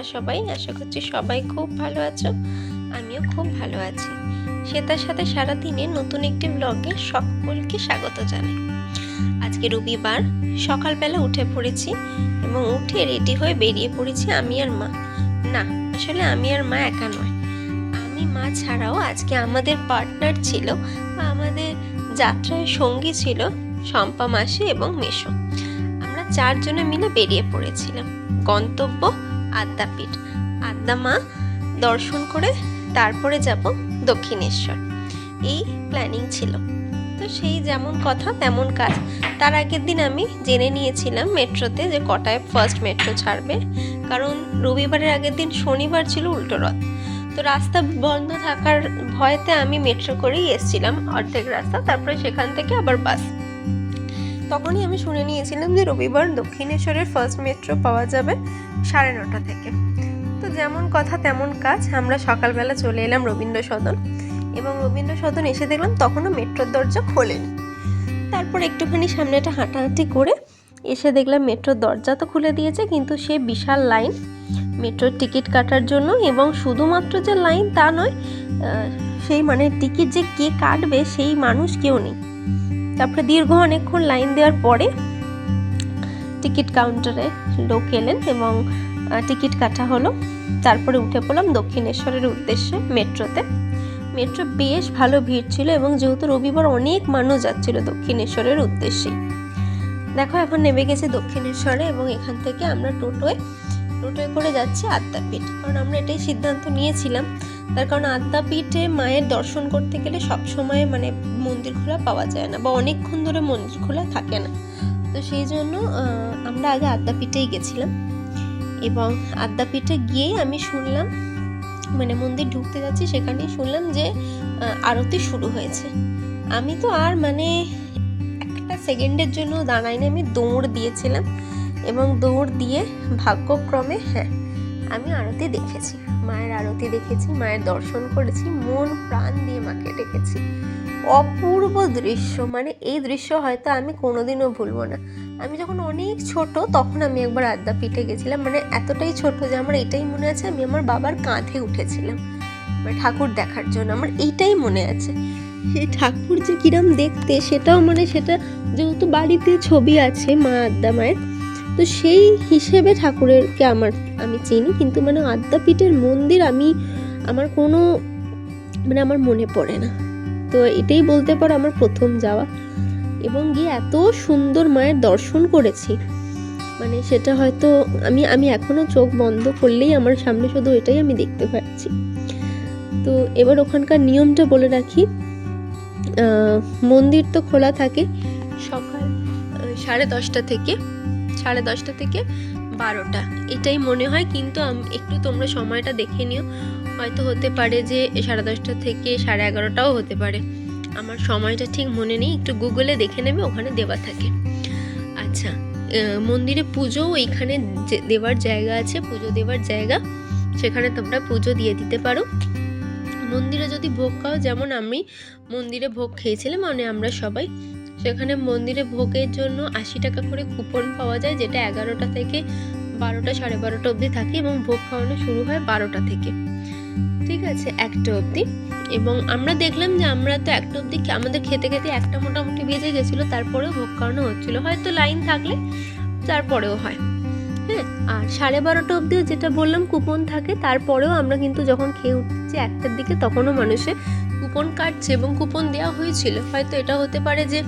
তোমরা সবাই? আশা করছি সবাই খুব ভালো আছো। আমিও খুব ভালো আছি। শ্বেতার সাথে সারাদিনে নতুন একটি ব্লগে সকলকে স্বাগত জানাই। আজকে রবিবার, সকালবেলা উঠে পড়েছি এবং উঠে রেডি হয়ে বেরিয়ে পড়েছি আমি আর মা। না, আসলে আমি আর মা একা নয়, আমি মা ছাড়াও আজকে আমাদের পার্টনার ছিল বা আমাদের যাত্রায় সঙ্গী ছিল শম্পা মাসি এবং মেশো। আমরা চারজনে মিলে বেরিয়ে পড়েছিলাম। গন্তব্য আদ্যাপীঠ, আদ্যা মা দর্শন করে তারপরে যাব দক্ষিণেশ্বর, এই প্ল্যানিং ছিল। তো সেই যেমন কথা তেমন কাজ। তার আগের দিন আমি জেনে নিয়েছিলাম মেট্রোতে যে কটায় ফার্স্ট মেট্রো ছাড়বে, কারণ রবিবারের আগের দিন শনিবার ছিল উল্টো রথ। তো রাস্তা বন্ধ থাকার ভয়েতে আমি মেট্রো করেই এসেছিলাম অর্ধেক রাস্তা, তারপরে সেখান থেকে আবার বাস। তখনই আমি শুনে নিয়েছিলাম যে রবিবার দক্ষিণেশ্বরের ফার্স্ট মেট্রো পাওয়া যাবে 9:30 থেকে। তো যেমন কথা তেমন কাজ, আমরা সকালবেলা চলে এলাম রবীন্দ্র সদন, এবং রবীন্দ্র সদন এসে দেখলাম তখনও মেট্রোর দরজা খোলেনি। তারপর একটুখানি সামনেটা হাঁটাহাঁটি করে এসে দেখলাম মেট্রোর দরজা তো খুলে দিয়েছে, কিন্তু সে বিশাল লাইন মেট্রোর টিকিট কাটার জন্য। এবং শুধুমাত্র যে লাইন তা নয়, সেই মানে টিকিট যে কে কাটবে সেই মানুষ কেউ নেই। তারপরে দীর্ঘ অনেকক্ষণ লাইন দেওয়ার পরে টিকিট কাউন্টারে লোক এলেন এবং টিকিট কাটা হলো। তারপরে উঠে পড়লাম দক্ষিণেশ্বরের উদ্দেশ্যে মেট্রোতে। মেট্রো বেশ ভালো ভিড় ছিল, এবং যেহেতু রবিবার অনেক মানুষ যাচ্ছিল দক্ষিণেশ্বরের উদ্দেশ্যে। দেখো এখন নেমে গেছি দক্ষিণেশ্বরে, এবং এখান থেকে আমরা টোটোয় করে যাচ্ছি আদ্যাপীঠ। কারণ আমরা এটাই সিদ্ধান্ত নিয়েছিলাম, তার কারণ আদ্যাপীঠে মায়ের দর্শন করতে গেলে সবসময় মানে মন্দির খোলা পাওয়া যায় না, বা অনেকক্ষণ ধরে মন্দির খোলা থাকে না। তো সেই জন্য আমরা আগে আদ্যাপীঠেই গেছিলাম, এবং আদ্যাপীঠে গিয়েই আমি শুনলাম, মানে মন্দির ঢুকতে যাচ্ছি সেখানেই শুনলাম যে আরতি শুরু হয়েছে। আমি তো আর মানে একটা সেকেন্ডের জন্য দাঁড়াইনি, আমি দৌড় দিয়েছিলাম, এবং দৌড় দিয়ে ভাগ্যক্রমে আমি আরতি দেখেছি, মায়ের আরতি দেখেছি, মায়ের দর্শন করেছি, মন প্রাণ দিয়ে মাকে ডেকেছি। অপূর্ব দৃশ্য, মানে এই দৃশ্য হয়তো আমি কোনোদিনও ভুলবো না। আমি যখন অনেক ছোট তখন আমি একবার আদ্যাপীঠে গেছিলাম, মানে এতটাই ছোট যে আমার এটাই মনে আছে আমি আমার বাবার কাঁধে উঠেছিলাম মানে ঠাকুর দেখার জন্য। আমার এইটাই মনে আছে। সেই ঠাকুর যে কিরম দেখতে সেটাও মানে সেটা যেহেতু বাড়িতে ছবি আছে মা আদ্যা মায়ের, তো সেই হিসেবে ঠাকুরেরকে আমি চিনি, কিন্তু মানে আদ্যাপীঠের মন্দির আমার কোনো মানে আমার মনে পড়ে না। তো এটাই বলতে পারো আমার প্রথম যাওয়া, এবং গিয়ে এত সুন্দর মায়ের দর্শন করেছি, মানে সেটা হয়তো আমি এখনো চোখ বন্ধ করলেই আমার সামনে শুধু এটাই আমি দেখতে পাচ্ছি। তো এবার ওখানকার নিয়মটা বলে রাখি। মন্দির তো খোলা থাকে সকাল 10:30 থেকে 12টা, এটাই মনে হয়, কিন্তু একটু তোমরা সময়টা দেখে নিও, হয়তো হতে পারে যে 10:30 থেকে 11:30টাও হতে পারে। আমার সময়টা ঠিক মনে নেই, একটু গুগলে দেখে নেবে, ওখানে দেওয়া থাকে। আচ্ছা, মন্দিরে পুজো এইখানে দেওয়ার জায়গা আছে, পুজো দেওয়ার জায়গা, সেখানে তোমরা পুজো দিয়ে দিতে পারো। মন্দিরে যদি ভোগ খাও, যেমন আমি মন্দিরে ভোগ খেয়েছিলাম, মানে আমরা সবাই, সেখানে মন্দিরে ভোগের জন্য 80 টাকা করে কুপন পাওয়া যায়, যেটা 11টা থেকে 12টা 12:30 অবধি থাকে, এবং ভোগ খাওয়ানো শুরু হয় 12টা থেকে, ঠিক আছে, 1টা অবধি। এবং আমরা দেখলাম যে আমরা তো 1টা অবধি আমাদের খেতে খেতে 1টা মোটামুটি বেজে গেছিলো, তারপরেও ভোগ খাওয়ানো হচ্ছিলো, হয়তো লাইন থাকলে তারপরেও হয়। আর 12:30 অবধিও যেটা বললাম কুপন থাকে, তারপরেও আমরা কিন্তু যখন খেয়ে উঠছি 1টার দিকে, তখনও মানুষে কুপন কাটছে এবং কুপন দেওয়া হয়েছিল। হয়তো এটা হতে পারে যে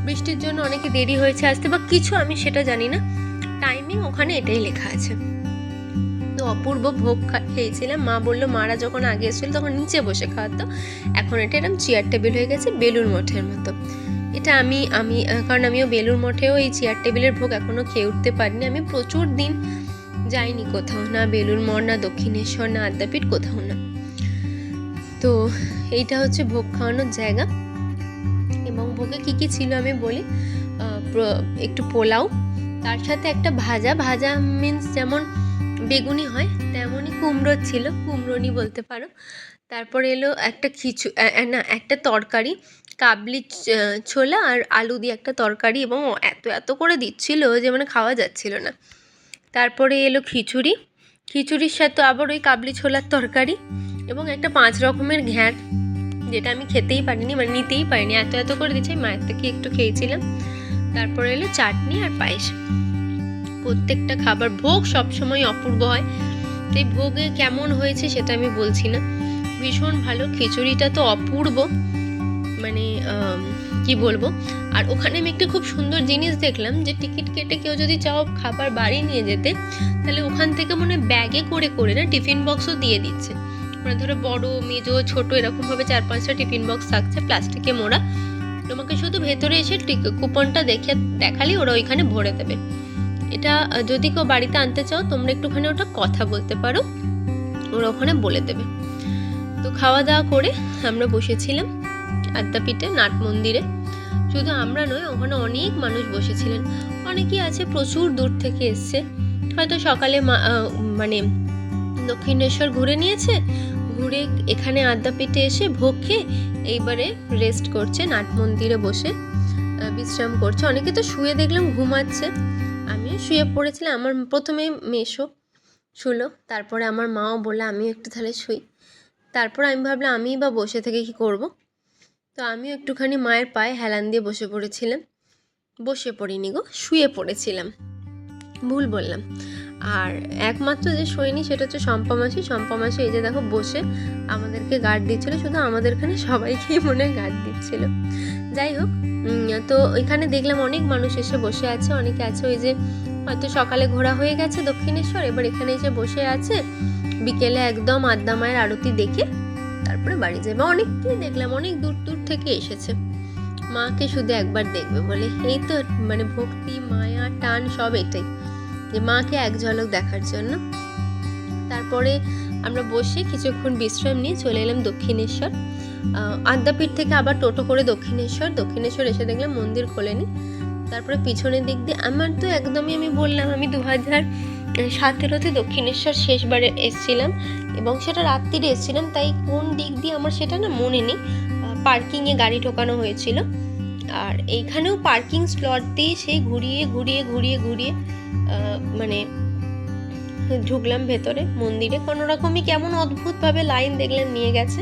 বৃষ্টির জন্য অনেকে দেরি হয়েছে আসতে বা কিছু, আমি সেটা জানি না, টাইমিং ওখানে এটাই লেখা আছে। তো অপূর্ব ভোগ খেয়েছিলাম। মা বললো মারা যখন আগে এসেছিল তখন নিচে বসে খাওয়াতো, এখন এটা এরকম চেয়ার টেবিল হয়ে গেছে বেলুড় মঠের মতো। এটা আমি কারণ আমিও বেলুড় মঠেও এই চেয়ার টেবিলের ভোগ এখনও খেয়ে উঠতে পারিনি। আমি প্রচুর দিন যাইনি কোথাও, না বেলুড় মঠ, না দক্ষিণেশ্বর, না আদ্যাপীঠ, কোথাও না। তো এইটা হচ্ছে ভোগ খাওয়ানোর জায়গা। এবং ভোগে কী কী ছিল আমি বলি। একটু পোলাও, তার সাথে একটা ভাজা মিন্স যেমন বেগুনি হয় তেমনই কুমড়ো ছিল, কুমড়োনি বলতে পারো। তারপরে এলো একটা একটা তরকারি, কাবলি ছোলা আর আলু দিয়ে একটা তরকারি, এবং এত করে দিচ্ছিল যে মানে খাওয়া যাচ্ছিল না। তারপরে এলো খিচুড়ি, খিচুড়ির সাথে আবার ওই কাবলি ছোলার তরকারি এবং একটা 5 রকমের ঘ্যাঁট, যেটা আমি খেতেই পারিনি, মানে নিতেই পারিনি, এত এত করে দিচ্ছে। মায়ের থেকে একটু খেয়েছিলাম। তারপরে এলো চাটনি আর পায়েস। প্রত্যেকটা খাবার ভোগ সবসময় অপূর্ব হয়, এই ভোগে কেমন হয়েছে সেটা আমি বলছি না, ভীষণ ভালো। খিচুড়িটা তো অপূর্ব, মানে কি বলবো। আর ওখানে আমি একটা খুব সুন্দর জিনিস দেখলাম, যে টিকিট কেটে কেউ যদি চাও খাবার বাড়ি নিয়ে যেতে, তাহলে ওখান থেকে মনে ব্যাগে করে করে না টিফিন বক্সও দিয়ে দিচ্ছে। মানে ধরো বড় মেজো ছোট এরকমভাবে 4-5টা টিফিন বক্স থাকছে প্লাস্টিকে মোড়া। তোমাকে শুধু ভেতরে এসে কুপনটা দেখালেই ওরা ওইখানে ভরে দেবে। এটা যদি কেউ বাড়িতে আনতে চাও তোমরা একটুখানি ওটা কথা বলতে পারো, ওরা ওখানে বলে দেবে। তো খাওয়া দাওয়া করে আমরা বসেছিলাম আদ্যাপীঠে নাট মন্দিরে। শুধু আমরা নয়, ওখানে অনেক মানুষ বসেছিলেন। অনেকেই আছে প্রচুর দূর থেকে এসছে, হয়তো সকালে মানে দক্ষিণেশ্বর ঘুরে নিয়েছে, ঘুরে এখানে আদ্যাপীঠে এসে ভোগ খেয়ে এইবারে রেস্ট করছে, নাট মন্দিরে বসে বিশ্রাম করছে। অনেকে তো শুয়ে দেখলাম ঘুমাচ্ছে, আমিও শুয়ে পড়েছিলাম। আমার প্রথমে মেসো শুলো, তারপরে আমার মাও বললো আমিও একটু তাহলে শুই। তারপর আমি ভাবলাম আমিই বা বসে থেকে কি করব, তো আমিও একটুখানি মায়ের পায়ে হেলান দিয়ে বসে পড়েছিলাম। বসে পড়িনি গো, শুয়ে পড়েছিলাম, ভুল বললাম। আর একমাত্র যে শোয়নি সেটা হচ্ছে শম্পা মাসি। শম্পা মাসি এই যে দেখো বসে আমাদেরকে গার্ড দিচ্ছিল, শুধু আমাদের এখানে সবাইকেই মনে হয় গার্ড দিচ্ছিল। যাই হোক, তো এখানে দেখলাম অনেক মানুষ এসে বসে আছে। অনেকে আছে ওই যে হয়তো সকালে ঘোরা হয়ে গেছে দক্ষিণেশ্বর, এবার এখানে এসে বসে আছে, বিকেলে একদম আদ্যা মায়ের আরতি দেখে তারপরে বাড়ি যাবে। অনেককেই দেখলাম অনেক দূর দূর থেকে এসেছে মাকে শুধু একবার দেখবে বলে। এই তো মানে ভক্তি, মায়া, টান সব এটাই, যে মাকে এক ঝলক দেখার জন্য। তারপরে আমরা বসে কিছুক্ষণ বিশ্রাম নিয়ে চলে এলাম দক্ষিণেশ্বর। আদ্যাপীঠ থেকে আবার টোটো করে দক্ষিণেশ্বর এসে দেখলাম মন্দির খোলেনি। তারপরে পিছনের দিক দিয়ে আমার তো একদমই, আমি বললাম আমি 2017-তে দক্ষিণেশ্বর শেষবারে এসেছিলাম, এবং সেটা রাত্রিরে এসেছিলাম, তাই কোন দিক দিয়ে আমার সেটা না মনে নেই। পার্কিংয়ে গাড়ি ঢোকানো হয়েছিল, আর এইখানেও পার্কিং স্লট দিয়ে সেই ঘুরিয়ে ঘুরিয়ে ঘুরিয়ে ঘুরিয়ে মানে ঢুকলাম ভেতরে মন্দিরে। কোনো রকমই কেমন অদ্ভুতভাবে লাইন দেখলাম নিয়ে গেছে,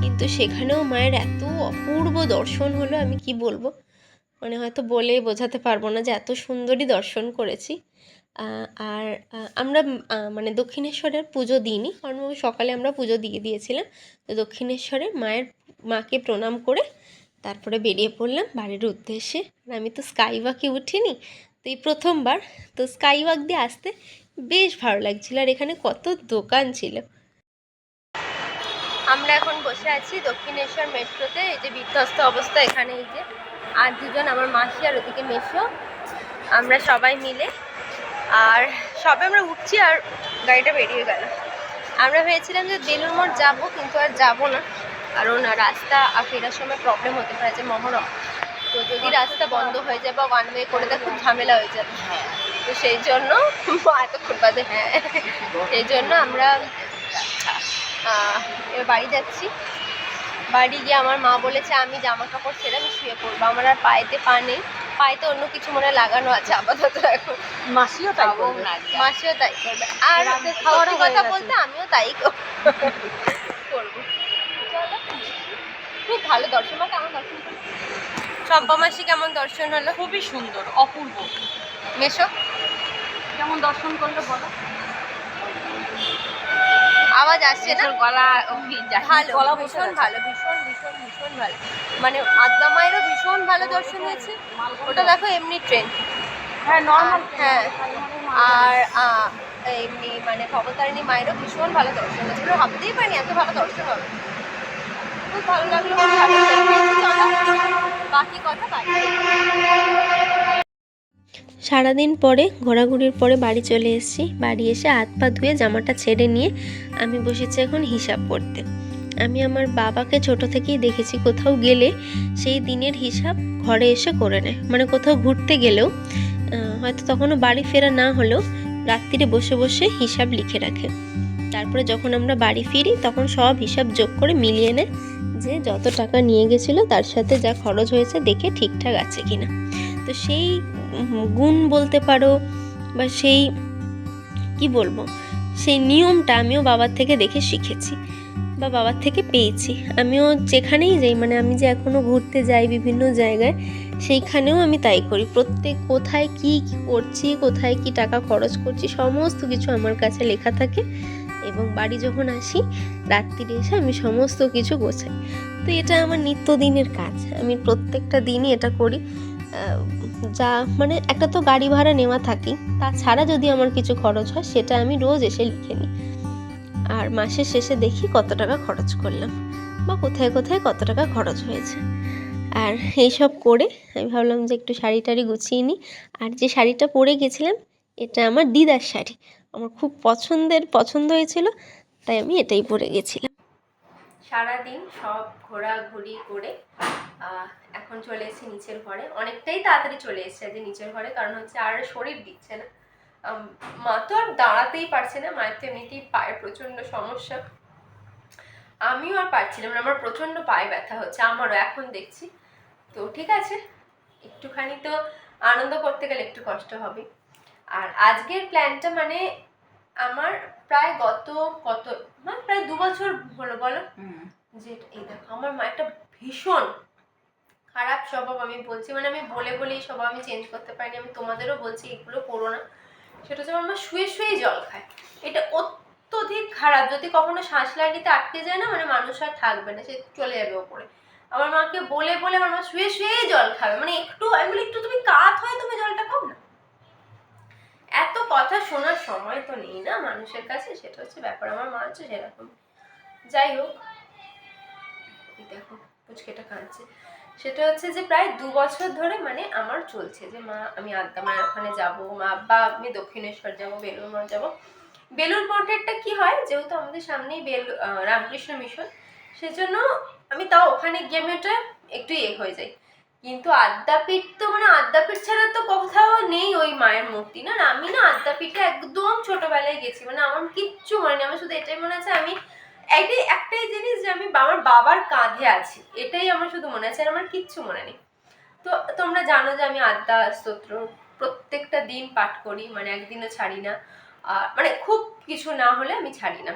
কিন্তু সেখানেও মায়ের এত অপূর্ব দর্শন হলো, আমি কি বলবো, মানে হয়তো বলে বোঝাতে পারবো না যে এত সুন্দরই দর্শন করেছি। আর আমরা মানে দক্ষিণেশ্বরের পুজো দিইনি, কারণ সকালে আমরা পুজো দিয়েছিলাম। তো দক্ষিণেশ্বরের মাকে প্রণাম করে তারপরে বেরিয়ে পড়লাম বাড়ির উদ্দেশ্যে। আমি তো স্কাই ওয়াকে উঠিনি, তো এই প্রথমবার, তো স্কাই ওয়াক দিয়ে আসতে বেশ ভালো লাগছিল। আর এখানে কত দোকান ছিল। আমরা এখন বসে আছি দক্ষিণেশ্বর মেট্রোতে, এই যে বিধ্বস্ত অবস্থা এখানে, এই যে আর দুজন আমার মাসি আর ওদিকে মেসো, আমরা সবাই মিলে, আর সবে আমরা উঠছি আর গাড়িটা বেরিয়ে গেল। আমরা ভেবেছিলাম যে বেলুড় মঠ যাবো, কিন্তু আর যাবো না, কারণ রাস্তা ফেরার সময় প্রবলেম হতে পারে, যে মহরম, তো যদি রাস্তা বন্ধ হয়ে যায় বা ওয়ান ওয়ে করে দেয় খুব ঝামেলা হয়ে যাবে। তো সেই জন্য এতক্ষণ বাদে সেই জন্য আমরা এবার বাড়ি যাচ্ছি। বাড়ি গিয়ে আমার মা বলেছে আমি জামা কাপড় ছেড়ে আমি শুয়ে পড়বো, আমার আর পায়েতে পা নেই, পায়েতে অন্য কিছু মনে লাগানো আছে আপাতত। এখন মাসিও তাই করবে, আর খাওয়ার কথা বলতে আমিও তাই করবো। খুব ভালো দর্শন, মা কেমন দর্শন করলো? শম্পা মাসি কেমন দর্শন হলো? খুবই সুন্দর, অপূর্ব। মেশো কেমন দর্শন করলো বলো? আওয়াজ আসছে না? গলা ভালো, গলা ভীষণ ভালো, ভীষণ ভীষণ ভীষণ ভালো, মানে আদ্যা মায়েরও ভীষণ ভালো দর্শন হয়েছে। ওটা দেখো এমনি ট্রেন, হ্যাঁ নর্মাল, হ্যাঁ, আর এমনি মানে ভবতারিণী মায়েরও ভীষণ ভালো দর্শন হয়েছে। ভাবতেই পারিনি এত ভালো দর্শন হবে, খুব ভালো লাগলো। বাকি কথা বাকি। সারাদিন পরে ঘোরাঘুরির পরে বাড়ি চলে এসেছি। বাড়ি এসে হাত পা ধুয়ে জামাটা ছেড়ে নিয়ে আমি বসেছি এখন হিসাব করতে। আমি আমার বাবাকে ছোট থেকেই দেখেছি কোথাও গেলে সেই দিনের হিসাব ঘরে এসে করে নেয়, মানে কোথাও ঘুরতে গেলেও হয়তো তখনও বাড়ি ফেরা না হলেও রাত্রিরে বসে বসে হিসাব লিখে রাখে। তারপরে যখন আমরা বাড়ি ফিরি তখন সব হিসাব যোগ করে মিলিয়ে নেয়, যে যত টাকা নিয়ে গেছিলো তার সাথে যা খরচ হয়েছে দেখে ঠিকঠাক আছে কিনা। তো সেই গুণ বলতে পারো, বা সেই কি বলবো, সেই নিয়মটা আমিও বাবার থেকে দেখে শিখেছি বা বাবার থেকে পেয়েছি। আমিও যেখানেই যাই, মানে আমি যে এখনও ঘুরতে যাই বিভিন্ন জায়গায়, সেইখানেও আমি তাই করি। প্রত্যেক কোথায় কী করছি, কোথায় কী টাকা খরচ করছি, সমস্ত কিছু আমার কাছে লেখা থাকে। এবং বাড়ি যখন আসি রাত্রিরে এসে আমি সমস্ত কিছু গোছাই। তো এটা আমার নিত্যদিনের কাজ, আমি প্রত্যেকটা দিনই এটা করি। যা মানে একটা তো গাড়ি ভাড়া নেওয়া থাকেই, তাছাড়া যদি আমার কিছু খরচ হয় সেটা আমি রোজ এসে লিখে নিই। আর মাসের শেষে দেখি কত টাকা খরচ করলাম বা কোথায় কোথায় কত টাকা খরচ হয়েছে। আর এইসব করে আমি ভাবলাম যে একটু শাড়ি টাড়ি গুছিয়ে নিই। আর যে শাড়িটা পরে গেছিলাম এটা আমার দিদার শাড়ি, আমার খুব পছন্দ হয়েছিল, তাই আমি এটাই পরে গেছিলাম। সারাদিন সব ঘোরাঘুরি করে এখন চলে এসেছি নিচের ঘরে। অনেকটাই তাড়াতাড়ি চলে এসেছে আজ নিচের ঘরে, কারণ হচ্ছে আর শরীর দিচ্ছে না। মা তো আর দাঁড়াতেই পারছে না, মায়ের তো এমনিতেই পায়ের প্রচণ্ড সমস্যা, আমিও আর পারছিলাম না, আমার প্রচণ্ড পায়ে ব্যথা হচ্ছে, আমারও এখন দেখছি। তো ঠিক আছে, একটুখানি তো আনন্দ করতে গেলে একটু কষ্ট হবে। আর আজকের প্ল্যানটা মানে আমার প্রায় প্রায় 2 বছর হলো বলো, যে এই দেখো আমার মা একটা ভীষণ খারাপ স্বভাব, আমি বলছি মানে আমি বলে এই স্বভাব আমি চেঞ্জ করতে পারিনি, আমি তোমাদেরও বলছি এগুলো করো না। সেটা হচ্ছে আমার মা শুয়ে শুয়েই জল খায়, এটা অত্যধিক খারাপ। যদি কখনো শ্বাস লাগিতে আটকে যায় না, মানে মানুষ আর থাকবে না, সে চলে যাবে ওপরে। আমার মাকে বলে আমার মা শুয়ে শুয়েই জল খাবে, মানে একটু আমি বলি একটু তুমি কাত হয়ে তুমি জলটা খাও না। এত কথা শোনার সময় তো নেই না মানুষের কাছে, সেটা হচ্ছে ব্যাপার। আমার মা হচ্ছে সেরকম। যাই হোক, দেখো পুচকেটা কাঁদছে। সেটা হচ্ছে যে প্রায় 2 বছর ধরে মানে আমার চলছে যে মা আমি আদ্যা মায়ের ওখানে যাবো, মা বা আমি দক্ষিণেশ্বর যাবো, বেলুড় মঠ যাবো। বেলুড় মঠেরটা কি হয়, যেহেতু আমাদের সামনেই রামকৃষ্ণ মিশন, সেজন্য আমি তাও ওখানে গিয়ে আমি ওটা একটু হয়ে যাই। কিন্তু আদ্যাপীঠ তো মানে আদ্যাপীঠ ছাড়া তো কোথাও নেই ওই মায়ের মূর্তি না। আমি না আদ্যাপীঠে একদম ছোটবেলায় গেছি, মানে আমার কিচ্ছু মনে নেই। আমার শুধু এটাই মনে আছে আমি একটাই জিনিস যে আমি আমার বাবার কাঁধে আছি, এটাই আমার শুধু মনে আছে, আর আমার কিচ্ছু মনে নেই। তো তোমরা জানো যে আমি আদ্যা স্তোত্র প্রত্যেকটা দিন পাঠ করি, মানে একদিনও ছাড়ি না। মানে খুব কিছু না হলে আমি ছাড়ি না।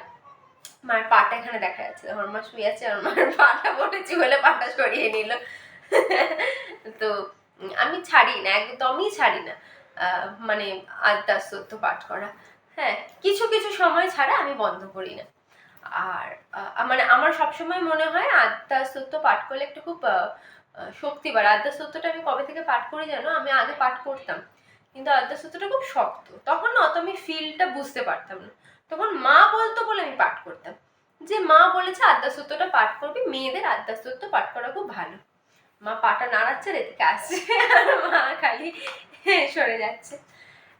মায়ের পাটা এখানে দেখা যাচ্ছে, আমার মা শুয়ে আছে, আমার মায়ের পাটা পড়েছি বলে পাটা সরিয়ে নিল। তো আমি ছাড়ি না, একদমই ছাড়ি না মানে আদ্যা স্তোত্র পাঠ করা। হ্যাঁ, কিছু কিছু সময় ছাড়া আমি বন্ধ করি না। আর মানে আমার সবসময় মনে হয় আদ্যা স্তোত্র পাঠ করলে একটু খুব শক্তি বাড়ে। আদ্যা স্তোত্রটা আমি কবে থেকে পাঠ করি জানো, আমি আগে পাঠ করতাম, কিন্তু আদ্যা স্তোত্রটা খুব শক্ত, তখন না অত আমি ফিলটা বুঝতে পারতাম না। তখন মা বলতো বলে আমি পাঠ করতাম, যে মা বলেছে আদ্যা স্তোত্রটা পাঠ করবি, মেয়েদের আদ্যা স্তোত্র পাঠ করা খুব ভালো। মা পাটা নাড়াচ্ছে, এদিকে আসছে, আর মা খালি সরে যাচ্ছে।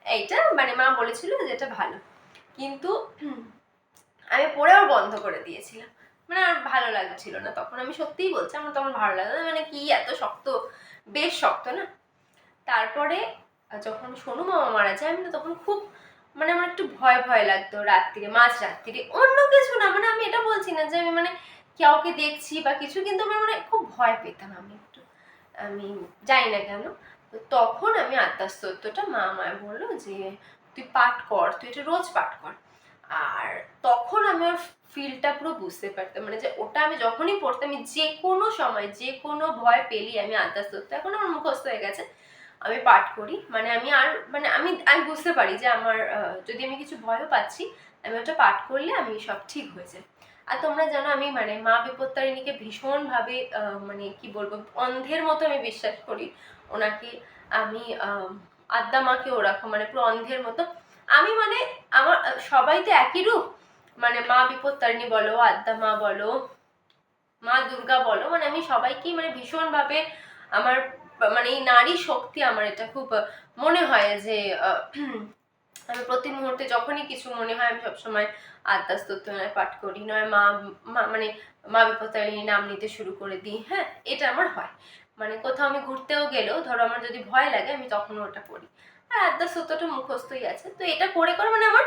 এইটা মানে মা বলেছিল যে এটা ভালো, কিন্তু আমি পড়েও বন্ধ করে দিয়েছিলাম, মানে আর ভালো লাগছিল না তখন। আমি সত্যিই বলছি আমার তখন ভালো লাগতো না, মানে কি এত শক্ত, বেশ শক্ত না। তারপরে যখন সোনু মামা মারা যায়, আমি না তখন খুব মানে আমার একটু ভয় লাগতো রাত্রিরে, মাঝ রাত্রিরে, অন্য কিছু না, মানে আমি এটা বলছি না যে আমি মানে কাউকে দেখছি বা কিছু, কিন্তু আমার মানে খুব ভয় পেতাম আমি একটু, আমি জানি না কেন। তো তখন আমি আদ্যা স্তোত্রটা মা আমায় বললো যে তুই পাঠ কর, তুই এটা রোজ পাঠ কর। আর তখন আমি ওর ফিলটা পুরো বুঝতে পারতাম, মানে যে ওটা আমি যখনই পড়তাম, আমি যে কোনো সময় যে কোনো ভয় পেলেই আমি আদ্যা স্তোত্র, এখন আমার মুখস্থ হয়ে গেছে, আমি পাঠ করি। মানে আমি আর মানে আমি বুঝতে পারি যে আমার যদি আমি কিছু ভয়ও পাচ্ছি, আমি ওটা পাঠ করলে আমি সব ঠিক হয়ে যায়। আর তোমরা জানো আমি মানে মা বিপত্তারিণীকে ভীষণভাবে মানে কি বলবো, অন্ধের মতো আমি বিশ্বাস করি ওনাকে। আমি আদ্যা মাকে ওরকম মানে পুরো অন্ধের মতো আমি, মানে আমার সবাই তো একই রূপ, মানে মা বিপত্তারিণী বলো, আদ্যা মা বলো, মা দুর্গা বলো, মানে আমি সবাইকেই মানে ভীষণভাবে আমার মানে এই নারী শক্তি, আমার এটা খুব মনে হয় যে আমি প্রতি মুহূর্তে যখনই কিছু মনে হয় আমি সবসময় আদ্যা স্তোত্র পাঠ করি, নয় মানে মা বিপত্তারিণী নাম নিতে শুরু করে দিই। হ্যাঁ, এটা আমার হয়, মানে কোথাও আমি ঘুরতেও গেলেও ধরো আমার যদি ভয় লাগে আমি তখনও ওটা করি। আর আদ্যা স্তোত্রটা মুখস্থই আছে, তো এটা করে মানে আমার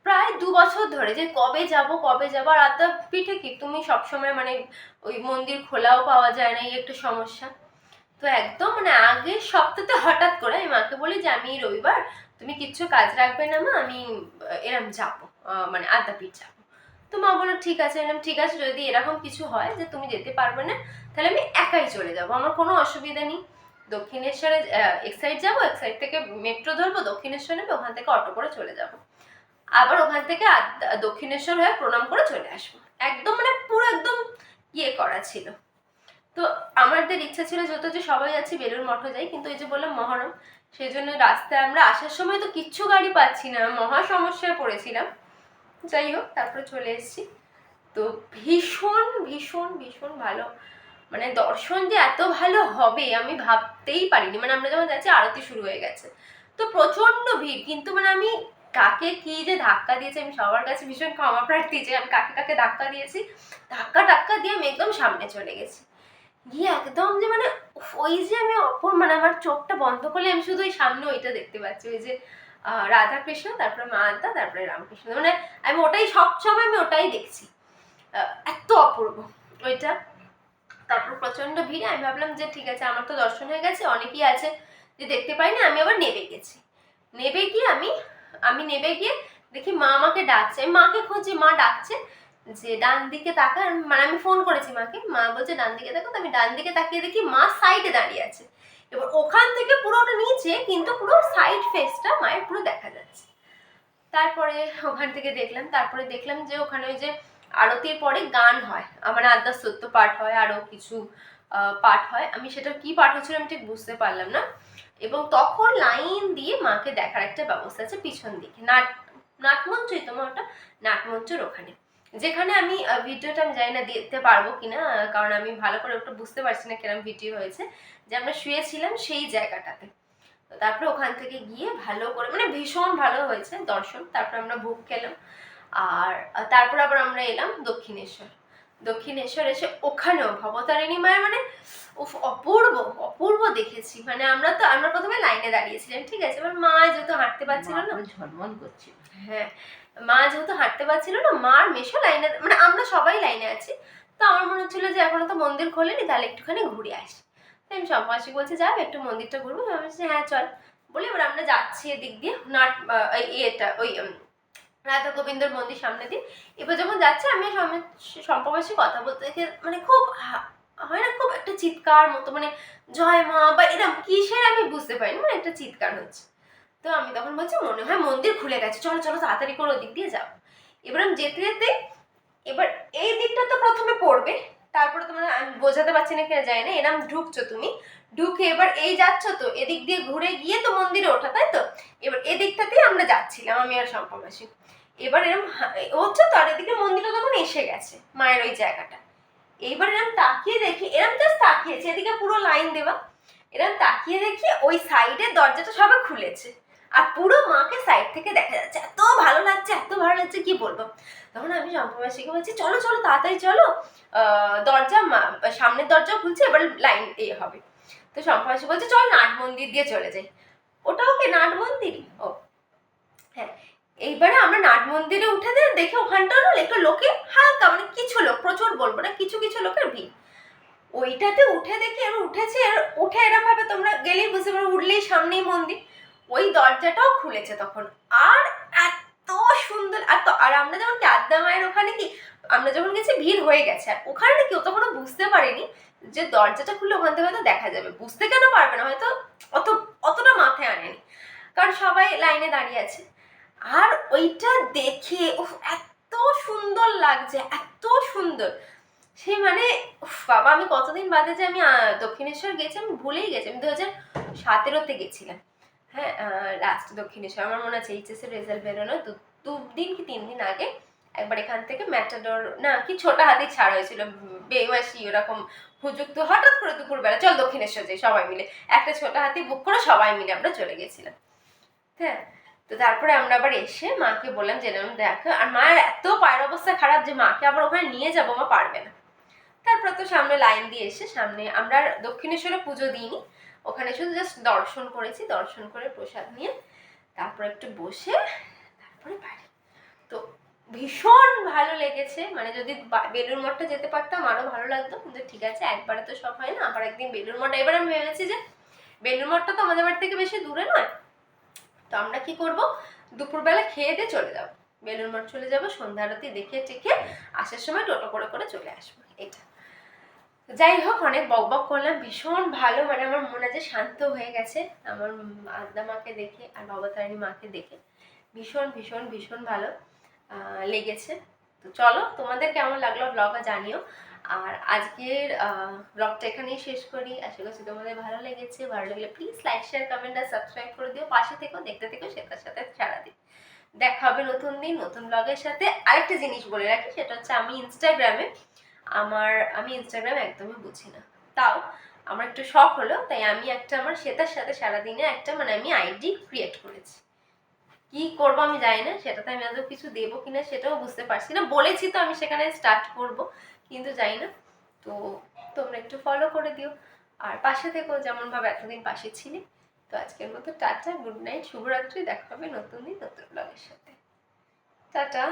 প্রায় 2 বছর ধরে যে কবে যাব। আর আদ্যাপীঠে কি তুমি সবসময় মানে ওই মন্দির খোলাও পাওয়া যায় না, এই একটা সমস্যা। তো একদম মানে আগের সপ্তাহে হঠাৎ করে আমি মাকে বলি যে আমি রবিবার তুমি কিচ্ছু কাজ রাখবে না মা, আমি এরম যাবো, মানে আদ্যাপীঠ যাবো। তো মা বললো ঠিক আছে। এরকম ঠিক আছে, যদি এরকম কিছু হয় যে তুমি যেতে পারবে না তাহলে আমি একাই চলে যাবো, আমার কোনো অসুবিধা নেই। দক্ষিণেশ্বরে এক সাইড যাবো, এক সাইড থেকে মেট্রো ধরবো, দক্ষিণেশ্বর নেবে, ওখান থেকে অটো করে চলে যাবো, আবার ওখান থেকে দক্ষিণেশ্বর হয়ে প্রণাম করে চলে আসবো। একদম মানে পুরো একদম ইয়ে করা ছিল। তো আমাদের ইচ্ছা ছিল যত যে সবাই যাচ্ছি বেলুড় মঠও যাই, কিন্তু এই যে বললাম মহরম, সেই জন্য রাস্তায় আমরা আসার সময় তো কিচ্ছু গাড়ি পাচ্ছি না, মহা সমস্যায় পড়েছিলাম। যাই হোক, তারপরে চলে এসেছি। তো ভীষণ ভীষণ ভীষণ ভালো, মানে দর্শন যে এত ভালো হবে আমি ভাবতেই পারিনি। মানে আমরা যখন যাচ্ছি আরতি শুরু হয়ে গেছে, তো প্রচন্ড ভিড়, কিন্তু মানে আমি কাকে কি যে ধাক্কা দিয়েছি, আমি সবার কাছে ভীষণ ক্ষমা প্রার্থী যে আমি কাকে কাকে ধাক্কা দিয়েছি। ধাক্কা দিয়ে আমি একদম সামনে চলে গেছি, গিয়ে একদম যে মানে ওই যে আমি মানে আমার চোখটা বন্ধ করলে আমি শুধু ওই সামনে ওইটা দেখতে পাচ্ছি, ওই যে রাধা কৃষ্ণ, তারপরে মা আদ্যা, তারপরে রামকৃষ্ণ, মানে আমি ওটাই সবসময় আমি ওটাই দেখছি, এত অপূর্ব ওইটা। তারপর প্রচন্ড ভিড়, আমি ভাবলাম যে ঠিক আছে আমার তো দর্শন হয়ে গেছে, অনেকেই আছে যে দেখতে পাইনি, আমি আবার নেবে গেছি। নেবে গিয়ে আমি নেবে গিয়ে দেখি মা আমাকে ডাকছে, আমি মাকে খুঁজি, মা ডাকছে যে ডান দিকে তাকা, মানে আমি ফোন করেছি মাকে, মা বলছে ডান দিকে তাকো, তো আমি ডান দিকে তাকিয়ে দেখি মা সাইডে দাঁড়িয়ে আছে। এবার ওখান থেকে পুরোটা নিচে, কিন্তু পুরো সাইড ফেসটা মায়ের পুরো দেখা যাচ্ছে। তারপরে ওখান থেকে দেখলাম, তারপরে দেখলাম যে ওখানে ওই যে আরতির পরে গান হয়, আমার আদ্যা সত্য পাঠ হয়, আরো কিছু পাঠ হয়, আমি সেটা কি পাঠ হচ্ছিল আমি ঠিক বুঝতে পারলাম না। এবং তখন লাইন দিয়ে মাকে দেখার একটা ব্যবস্থা আছে পিছন দিকে, নাটমঞ্চই তোমার ওটা, নাটমঞ্চের ওখানে, যেখানে আমি ভিডিওটা আমি জানি না দিতে পারবো কিনা, কারণ আমি ভালো করে ওটা বুঝতে পারছি না কিরকম ভিডিও হয়েছে, যে আমরা শুয়েছিলাম সেই জায়গাটাতে। তো তারপরে ওখান থেকে গিয়ে ভালো করে, মানে ভীষণ ভালো হয়েছে দর্শন। তারপর আমরা ভোগ খেলাম, আর তারপর আবার আমরা এলাম দক্ষিণেশ্বর এসে ওখানেও ভবতারিণী মায়ের মানে অপূর্ব অপূর্ব দেখেছি। মানে আমরা প্রথমে লাইনে দাঁড়িয়েছিলাম, ঠিক আছে, এবার মা যেহেতু হাঁটতে পারছিল না, ঝলমল করছিল। হ্যাঁ, মা যেহেতু হাঁটতে পারছিল না, মার মেশো লাইনে, মানে আমরা সবাই লাইনে আছি। তো আমার মনে হচ্ছিল যে এখনো তো মন্দির খোলেনি, তাহলে একটুখানি ঘুরে আসি। তাই আমি সম্পাসী বলছে যাবে একটু মন্দিরটা ঘুরবো, আমি বলছি হ্যাঁ চল। বলে এবার আমরা যাচ্ছি এদিক দিয়ে ওই রাধা গোবিন্দর মন্দির সামনে দিয়ে। এবার যখন যাচ্ছে আমি সম্পাবাসী কথা বলতে দেখে, মানে খুব হয় না, খুব একটা চিৎকার মতো, মানে জয় মা বা এরকম কিসের আমি বুঝতে পারিনি, মানে একটা চিৎকার হচ্ছে। তো আমি তখন বলছি মনে হয় মন্দির খুলে গেছে, চলো চলো তাড়াতাড়ি করে ওদিক দিয়ে যাও। এবার আমি যেতে যেতে, এবার এই দিকটা তো প্রথমে পড়বে, তারপরে তোমার আমি বোঝাতে পারছি না কিনা যায় না, এরম ঢুকছো তুমি, ঢুকে এবার এই যাচ্ছ তো এদিক দিয়ে ঘুরে গিয়ে তো মন্দিরে ওঠা, তাই তো। এবার এদিকটাতেই আমরা যাচ্ছিলাম আমি আর সম্পাবাসী। এবার এরম হচ্ছে তো, আর এদিকে মন্দিরটা তখন এসে গেছে মায়ের ওই জায়গাটা। এইবার এরম তাকিয়ে দেখি, এরম জাস্ট তাকিয়েছে, এদিকে পুরো লাইন দেওয়া, এরম তাকিয়ে দেখি ওই সাইডের দরজাটা সবে খুলেছে, আর পুরো মাকে সাইড থেকে দেখা যাচ্ছে, এত ভালো লাগছে এত ভালো লাগছে কি বলবো। তখন আমি সম্পাবাসীকে বলছি চলো চলো তাড়াতাড়ি চলো, দরজা সামনের দরজা খুলছে, এবার লাইন হবে। তো সম্পাবাসী বলছে চল নাট মন্দির দিয়ে চলে যাই। ওটাও কি নাট মন্দির? ও হ্যাঁ। এইবারে আমরা নাট মন্দিরে উঠে দেখে ওখানটা না একটু লোকে হালকা, মানে কিছু লোক, প্রচুর বলবো না, কিছু কিছু লোকের ভিড়। ওইটাতে উঠে দেখি, আর উঠেছে, আর উঠে এরম ভাবে তোমরা গেলেই বুঝতে পারো, উঠলেই সামনেই মন্দির। ওই দরজাটাও খুলেছে তখন, আর এত সুন্দর। আর আমরা যখন কি আদ্যা মায়ের ওখানে কি, আমরা যখন গেছি ভিড় হয়ে গেছে, আর ওখানে কেউ তখনও বুঝতে পারেনি যে দরজাটা খুলে ওখান থেকে হয়তো দেখা যাবে। বুঝতে কেন পারবে না, হয়তো অতটা মাথায় আনেনি, কারণ সবাই লাইনে দাঁড়িয়ে আছে। আর ওইটা দেখে এত সুন্দর লাগছে, এত সুন্দর। সে মানে বাবা, আমি কতদিন বাদে যে আমি দক্ষিণেশ্বর গেছি আমি ভুলেই গেছি। আমি 2017-তে গেছিলাম, হ্যাঁ, লাস্ট দক্ষিণেশ্বর। আমার মনে আছে এইচএসের রেজাল্ট বেরোনো 2 দিন কি 3 দিন আগে একবার এখান থেকে ম্যাটাডোর না কি ছোটা হাতি ছাড় হয়েছিল, বেমাসি ওরকম হুজুক, তো হঠাৎ করে দুপুরবেলা চল দক্ষিণেশ্বর যাই সবাই মিলে, একটা ছোটা হাতি বুক করে সবাই মিলে আমরা চলে গেছিলাম। হ্যাঁ, তো তারপরে আমরা আবার এসে মাকে বললাম যে এরকম দেখো, আর মায়ের এত পায়ের অবস্থা খারাপ যে মাকে আবার ওখানে নিয়ে যাবো, মা পারবে না। তারপর তো সামনে লাইন দিয়ে এসে সামনে আমরা দক্ষিণেশ্বরে পুজো দিইনি, ওখানে শুধু জাস্ট দর্শন করেছি, দর্শন করে প্রসাদ নিয়ে তারপর একটু বসে তারপরে বাড়ি। তো ভীষণ ভালো লেগেছে, মানে যদি বেলুড় মঠটা যেতে পারতাম আরো ভালো লাগতো, কিন্তু ঠিক আছে একবারে তো সব হয় না, আবার একদিন বেলুড় মঠ। এবার আমি ভেবেছি যে বেলুড় মঠটা তো আমাদের বাড়ি থেকে বেশি দূরে নয়, তো আমরা কি করব, দুপুরবেলা খেয়ে দিয়ে চলে যাব, বেলুড় মঠ চলে যাব, সন্ধ্যা আরতি দেখে টেকে আসার সময় টোটো করে করে চলে আসবো। এটা যাই হোক, অনেক বক বক করলাম, ভীষণ ভালো, মানে আমার মনে যে শান্ত হয়ে গেছে আমার আদ্যা মাকে দেখে আর বাবা তারিণী মাকে দেখে, ভীষণ ভীষণ ভীষণ ভালো লেগেছে। তো চলো, তোমাদের কেমন লাগলো ব্লগটা জানিও। আর আজকের ব্লগটা এখানেই শেষ করি, আশা করছি তোমাদের ভালো লেগেছে। ভালো লাগলে প্লিজ লাইক শেয়ার কমেন্ট আর সাবস্ক্রাইব করে দিও, পাশে থেকো, দেখতে থেকো সেটার সাথে সারাদিন। দেখা হবে নতুন দিন নতুন ব্লগের সাথে। আরেকটা জিনিস বলে রাখি, সেটা হচ্ছে আমি ইনস্টাগ্রামে একদমই বুঝি না, তাও আমার একটু শখ হলো, তাই আমি একটা আমার শ্বেতার সাথে সারাদিনে একটা মানে আমি আইডি ক্রিয়েট করেছি। কি করবো আমি জানি না, সেটাতে আমি আদৌ কিছু দেবো কিনা সেটাও বুঝতে পারছি না। বলেছি তো আমি সেখানে স্টার্ট করব, কিন্তু জানি না। তো তোমরা একটু ফলো করে দিও আর পাশে থেকো, যেমন ভাবে এতদিন পাশে ছিলে। তো আজকের মতো টাটা, গুড নাইট, শুভরাত্রি। দেখা হবে নতুন দিন নতুন ব্লগের সাথে। টাটা।